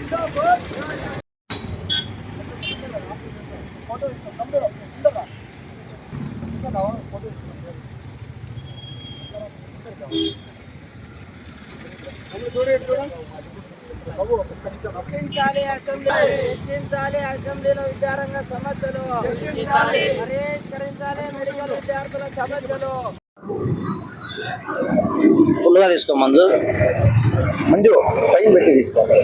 అసెంబ్లీలో విద్యారంగ సమస్యలు పరిష్కరించాలి. మెడికల్ విద్యార్థుల సమస్యలు ఫుల్గా తీసుకో మంజు పైన పెట్టి తీసుకోవాలి.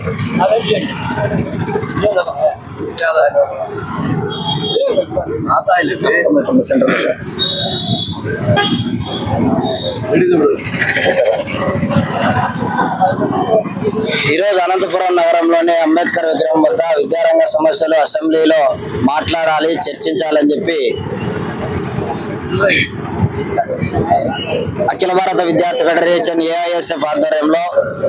ఈరోజు అనంతపురం నగరంలోని అంబేద్కర్ విగ్రహం వద్ద విద్యారంగ సమస్యలు అసెంబ్లీలో మాట్లాడాలి, చర్చించాలని చెప్పి అఖిల భారత విద్యార్థి ఫెడరేషన్ AISF ఆధ్వర్యంలో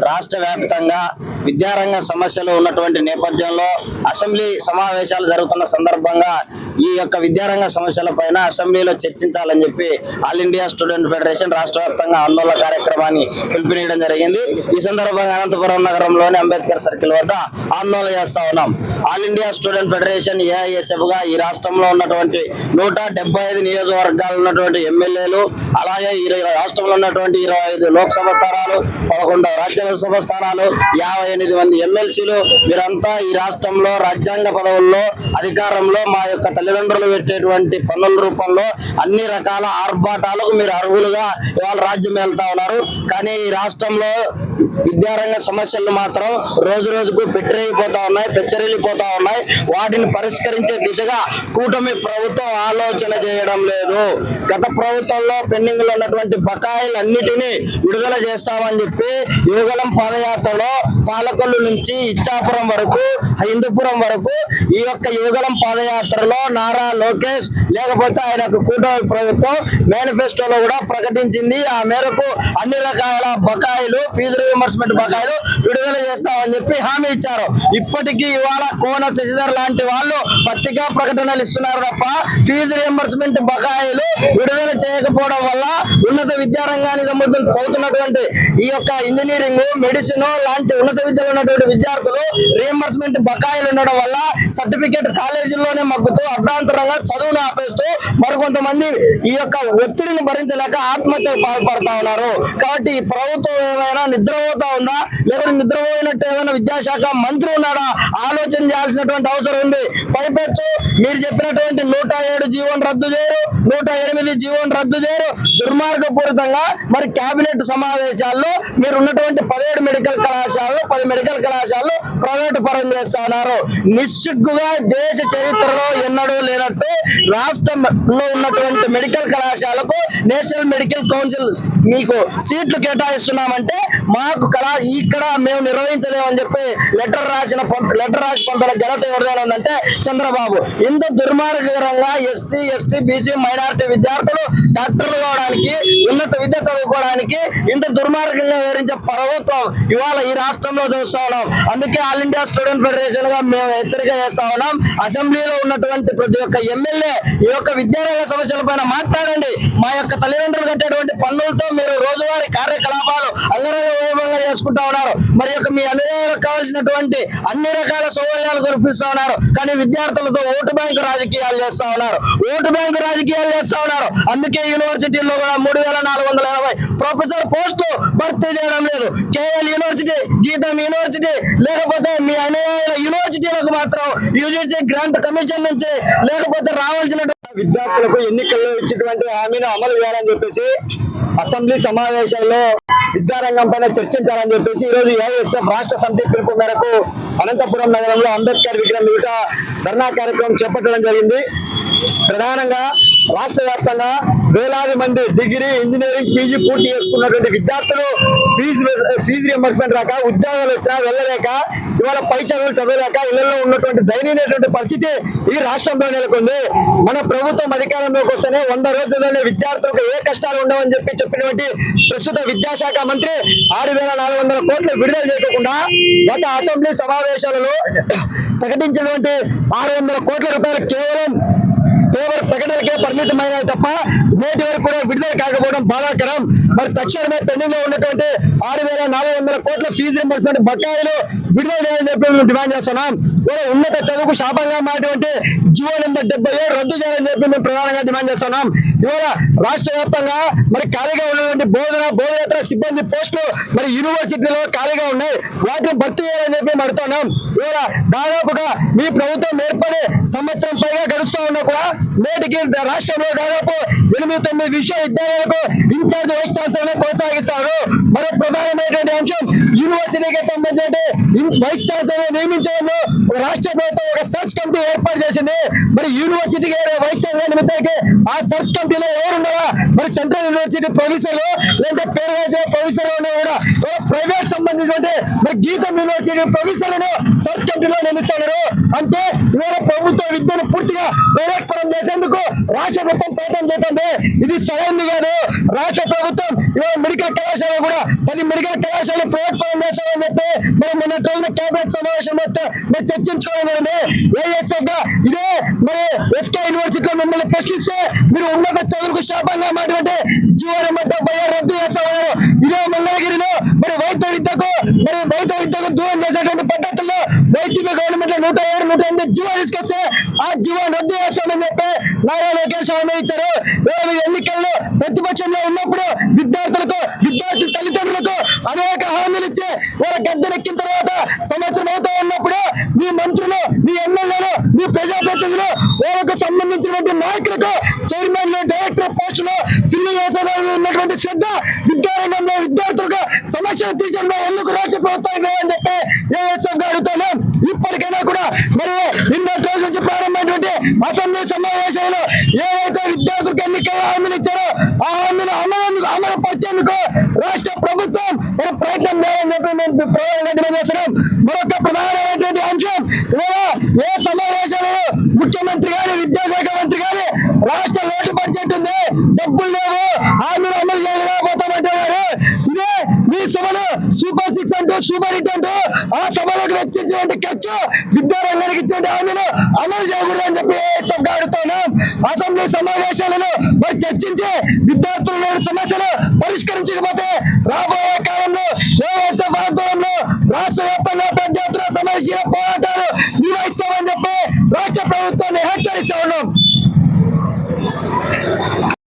రాష్ట్ర వ్యాప్తంగా విద్యారంగ సమస్యలు ఉన్నటువంటి నేపథ్యంలో అసెంబ్లీ సమావేశాలు జరుగుతున్న సందర్భంగా ఈ యొక్క విద్యారంగ సమస్యల పైన అసెంబ్లీలో చర్చించాలని చెప్పి ఆల్ ఇండియా స్టూడెంట్ ఫెడరేషన్ రాష్ట్ర వ్యాప్తంగా ఆందోళన కార్యక్రమాన్ని పిలుపునియడం జరిగింది. ఈ సందర్భంగా అనంతపురం నగరంలోని అంబేద్కర్ సర్కిల్ వద్ద ఆందోళన చేస్తా ఉన్నాం. All India student federation AISF గా ఈ రాష్ట్రంలో ఉన్నటువంటి 175 నియోజకవర్గాలు ఉన్నటువంటి ఎమ్మెల్యేలు, అలాగే ఈ రాష్ట్రంలో ఉన్నటువంటి 25 లోక్సభ స్థానాలు, 11 రాజ్యసభ స్థానాలు, 58 మంది ఎమ్మెల్సీలు, వీరంతా ఈ రాష్ట్రంలో రాజ్యాంగ పదవుల్లో అధికారంలో మా యొక్క తల్లిదండ్రులు పెట్టేటువంటి పన్నుల రూపంలో అన్ని రకాల ఆర్భాటాలకు మీరు అర్హులుగా ఇవాళ రాజ్యం వెళ్తా ఉన్నారు. కానీ ఈ రాష్ట్రంలో విద్యారంగ సమస్యలు మాత్రం రోజు రోజుకు పెచ్చరిల్లిపోతా ఉన్నాయి. వాటిని పరిష్కరించే దిశగా కూటమి ప్రభుత్వం ఆలోచన చేయడం లేదు. గత ప్రభుత్వంలో పెండింగ్ లో ఉన్నటువంటి బకాయిలన్నిటినీ విడుదల చేస్తామని చెప్పి యువగలం పాదయాత్రలో పాలకొల్లు నుంచి ఇచ్చాపురం వరకు, హిందూపురం వరకు ఈ యొక్క యువగలం పాదయాత్రలో నారా లోకేష్ లేకపోతే ఆయనకు కూటమి ప్రభుత్వం మేనిఫెస్టోలో కూడా ప్రకటించింది. ఆ మేరకు అన్ని రకాల బకాయిలు, ఫీజు రీయింబర్స్మెంట్ బకాయిలు విడుదల చేస్తామని చెప్పి హామీ ఇచ్చారు. ఇప్పటికీ ఇవాళ కోన శశిధర్ లాంటి వాళ్ళు పత్రికా ప్రకటనలు ఇస్తున్నారు తప్ప ఫీజు రీయింబర్స్మెంట్ బకాయిలు విడుదల చేయకపోవడం వల్ల ఉన్నత విద్యారంగానికి చదువుతున్నటువంటి ఈ యొక్క ఇంజనీరింగ్, మెడిసిన్ లాంటి ఉన్నత విద్యలో ఉన్నటువంటి విద్యార్థులు రీయింబర్స్మెంట్ బకాయిలు ఉండడం వల్ల సర్టిఫికేట్ కాలేజీల్లోనే మగ్గుతూ అర్ధాంతరంగా చదువును ఆపేస్తూ మరికొంతమంది ఈ యొక్క ఒత్తిడిని భరించలేక ఆత్మహత్యకు పాల్పడతా ఉన్నారు. కాబట్టి ఈ ప్రభుత్వం ఏమైనా నిద్రపోతా ఉందా, లేకపోతే నిద్రపోయినట్టు ఏమైనా విద్యాశాఖ మంత్రి ఉన్నాడా ఆలోచన చేయాల్సినటువంటి అవసరం ఉంది. పైపెచ్చు మీరు చెప్పినటువంటి 107 జీవోను రద్దు చేయరు, 108 జీవోను రద్దు చేయరు. దుర్మార్గపూరితంగా మరి కేబినెట్ సమావేశాల్లో మీరు ఉన్నటువంటి 17 మెడికల్ కళాశాలలు, 10 మెడికల్ కళాశాలలు ప్రైవేటు పరం చేస్తా ఉన్నారు. నిస్సిగ్గుగా దేశ చరిత్రలో ఎన్నడూ లేనట్టు రాష్ట్రంలో ఉన్నటువంటి మెడికల్ కళాశాలకు నేషనల్ మెడికల్ కౌన్సిల్ మీకు సీట్లు కేటాయిస్తున్నామంటే మాకు ఇక్కడ మేము నిర్వహించలేమని చెప్పి లెటర్ రాసి పంపిన ఘనత ఎవరిదైనా ఉందంటే చంద్రబాబు. ఇంత దుర్మార్గకరంగా ఎస్సీ, ఎస్టీ, బీసీ, మైనారిటీ విద్యార్థులు డాక్టర్లు కావడానికి, ఉన్నత విద్య చదువుకోవడానికి ఇంత దుర్మార్గంగా వివరించే ప్రభుత్వం ఇవాళ ఈ రాష్ట్రంలో చూస్తా ఉన్నాం. అందుకే ఆల్ ఇండియా స్టూడెంట్ ఫెడరేషన్ గా మేము హెచ్చరిక చేస్తా ఉన్నాం. అసెంబ్లీలో ఉన్నటువంటి ప్రతి ఒక్క ఎమ్మెల్యే ఈ యొక్క విద్యారంగ సమస్యల పైన మాట్లాడండి. మా యొక్క తల్లిదండ్రులు కట్టేటువంటి పన్నులతో మీరు రోజువారీ కార్యకలాపాలు అంగరంగ వైభవంగా చేసుకుంటా ఉన్నారు. మరి యొక్క మీ అనుయాయులకు కావాల్సినటువంటి అన్ని రకాల సౌకర్యాలు కురిపిస్తా ఉన్నారు. కానీ విద్యార్థులతో ఓటు బ్యాంకు రాజకీయాలు చేస్తా ఉన్నారు. అందుకే యూనివర్సిటీల్లో కూడా 3480 ప్రొఫెసర్ పోస్టు భర్తీ చేయడం లేదు. KL యూనివర్సిటీ, గీతం యూనివర్సిటీ, లేకపోతే మీ అనుయాయుల యూనివర్సిటీలకు మాత్రం UGC గ్రాంట్ కమిషన్ నుంచి లేకపోతే రావాల్సిన విద్యార్థులకు ఎన్నికల్లో ఇచ్చినటువంటి హామీని అమలు చేయాలని చెప్పేసి అసెంబ్లీ సమావేశాల్లో విద్యారంగం పైన చర్చించాలని చెప్పేసి ఈరోజు AISF రాష్ట్ర సమితి పిలుపు మేరకు అనంతపురం నగరంలో అంబేద్కర్ విగ్రహం ఎదుట ధర్నా కార్యక్రమం చేపట్టడం జరిగింది. ప్రధానంగా రాష్ట్ర వ్యాప్తంగా వేలాది మంది డిగ్రీ, ఇంజనీరింగ్, PG పూర్తి చేసుకున్నటువంటి విద్యార్థులు ఫీజు రియంబర్స్మెంట్ రాక, ఉద్యోగాలు వచ్చినా వెళ్ళలేక, ఇవాళ పై చదువులు చదవలేక ఇళ్లలో ఉన్నటువంటి దయనీయమైనటువంటి పరిస్థితి ఈ రాష్ట్రంలో నెలకొంది. మన ప్రభుత్వం అధికారంలోకి వస్తేనే 100 రోజుల్లోనే విద్యార్థులకు ఏ కష్టాలు ఉండవని చెప్పినటువంటి ప్రస్తుత విద్యాశాఖ మంత్రి 6,400 కోట్లు విడుదల చేయకుండా గత అసెంబ్లీ సమావేశాలలో ప్రకటించినటువంటి 600 కోట్ల రూపాయలు కేవలం పేపర్ ప్రకటనలకే పరిమితమైన తప్ప నేటి వరకు కూడా విడుదల కాకపోవడం బాధాకరం. మరి తక్షణమే పెండింగ్ లో ఉన్నటువంటి 6,400 కోట్ల ఫీజు రింబర్స్మెంట్ బకాయిలు విడుదల చేయాలని చెప్పి మేము డిమాండ్ చేస్తున్నాం. ఉన్నత చదువుకు శాపంగా మారినటువంటి జీవో నెంబర్ 77 రద్దు చేయాలని చెప్పి మేము ప్రధానంగా డిమాండ్ చేస్తున్నాం. ఇవాళ రాష్ట్ర వ్యాప్తంగా మరి ఖాళీగా ఉన్నటువంటి బోధనేతర సిబ్బంది పోస్టులు మరి యూనివర్సిటీలో ఖాళీగా ఉన్నాయి. వాటిని భర్తీ చేయాలని చెప్పి మేము అడుగుతున్నాం. ఇవాళ దాదాపుగా మీ ప్రభుత్వం ఏర్పడి సంవత్సరం పైగా గడుస్తూ ఉన్నా కూడా నేటికి రాష్ట్రంలో దాదాపు 8-9 విశ్వవిద్యాలయాలకు ఇన్ఛార్జ్ వైస్ ఛాన్సలర్ కొనసాగిస్తారు. మరో ప్రధానమైనటువంటి అంశం యూనివర్సిటీకి సంబంధించిన వైస్ ఛాన్సలర్ నియమించడంలో రాష్ట్ర ప్రభుత్వం ఒక సర్చ్ కమిటీ ఏర్పాటు చేసింది. మరి యూనివర్సిటీకి వైస్ ఛాన్సలర్ నియమించడానికి ఆ సర్చ్ కమిటీలో ఎవరున్నారా? మరి సెంట్రల్ యూనివర్సిటీ ప్రొఫెసర్లు లేదంటే పేరు ప్రొఫెసర్ కూడా ప్రైవేట్ సంబంధించిన మరి గీతం యూనివర్సిటీ ప్రొఫెసర్లను సర్చ్ కమిటీలో నియమిస్తున్నారు. అంటే ఇవాళ ప్రభుత్వ విద్యను పూర్తిగా ప్రైవేట్ పరం చేసేందుకు రాష్ట్ర ప్రభుత్వం ప్రయత్నం చేస్తుంది. ఇది సరైనది కాదు. రాష్ట్ర ప్రభుత్వం ఇవాళ మెడికల్ కళాశాల కూడా 10 మెడికల్ కళాశాలలు ప్రైవేట్ పరం చేస్తామని చెప్పి మరి మొన్న రోజున కేబినెట్ సమావేశం మరి చర్చించుకోవడం జరిగింది. ఏఎస్ఎఫ్ గా ఇదే మరి ఎస్కే యూనివర్సిటీలో మిమ్మల్ని ప్రశ్నిస్తే మీరు ఉన్నత చదువులకు శాపంగా మాట్లాడే జీవో నెంబర్ 76 రద్దు చేస్తామన్నారు. ఇదే మంగళగిరిలో మరి వైద్య విద్యకు దూరం చేసేటువంటి పద్ధతుల్లో వైసీపీ గవర్నమెంట్ 107-108 జీవో తీసుకొస్తే ఆ జీవో రద్దు చేస్తామని చెప్పి నారా లోకేష్ హామీ ఇచ్చారు. ఎన్నికల్లో ప్రతిపక్షంలో ఉన్నప్పుడు విద్యార్థి తల్లిదండ్రులకు అనేక హామీలు ఇచ్చి వాళ్ళ గద్దెనెక్కిన తర్వాత సంవత్సరం అవుతూ ఉన్నప్పుడు మీ మంత్రులు, మీ ఎమ్మెల్యేలు, మీ ప్రజాప్రతినిధులు వాళ్ళకు సంబంధించినటువంటి నాయకులకు చైర్మన్, డైరెక్టర్ పోస్టులో ఫిల్ చేసేదానికి ఉన్నటువంటి శ్రద్ధ విద్యారంగంలో విద్యార్థులకు సమస్యలు తీర్చడంలో ఎందుకు రాష్ట్ర ప్రభుత్వం లేదని చెప్పి ఏఎస్ఎఫ్ గా అడుగుతున్నాం. ఇప్పటికైనా కూడా మరి నిన్న రోజు నుంచి ప్రారంభమైనటువంటి అసెంబ్లీ సమావేశాలు ఏవైతే విద్యార్థులకు ఎన్నికల హామీలు ఇచ్చారో ఆ హామీలు అమలు పరిచేందుకు రాష్ట్ర ప్రభుత్వం మరి ప్రయత్నం చేయాలని చెప్పి మేము డిమాండ్ చేస్తున్నాం. మరొక ప్రధానమైనటువంటి అంశం ఏ సమావేశాలలో ముఖ్యమంత్రి గాని విద్యాశాఖ మంత్రి గాని రాష్ట్ర లోటు బడ్జెట్ ఉంది, డబ్బులు లేవు, హామీలు అమలు చేయలేకపోతామంటున్నారు. ఇదే మీ సభలో సూపర్ 6 అంటూ సూపర్ హిట్ అంటూ ఆ సభలకు వెచ్చించినటువంటి ఖర్చు విద్యారంగానికి ఇచ్చే హామీలు అమలు చేయకూడదని చెప్పి అడుగుతున్నాం. అసెంబ్లీ సమావేశాలలో మరి చర్చించి విద్యార్థుల సమస్యలు పరిష్కరించకపోతే రాబోయే కాలంలో ఏఎస్ఎఫ్ ఆధ్వర్యంలో రాష్ట్ర వ్యాప్తంగా పెద్ద ఎత్తున సమస్యల పోరాటాలు నిర్వహిస్తామని చెప్పి రాష్ట్ర ప్రభుత్వాన్ని హెచ్చరిస్తా ఉన్నాం.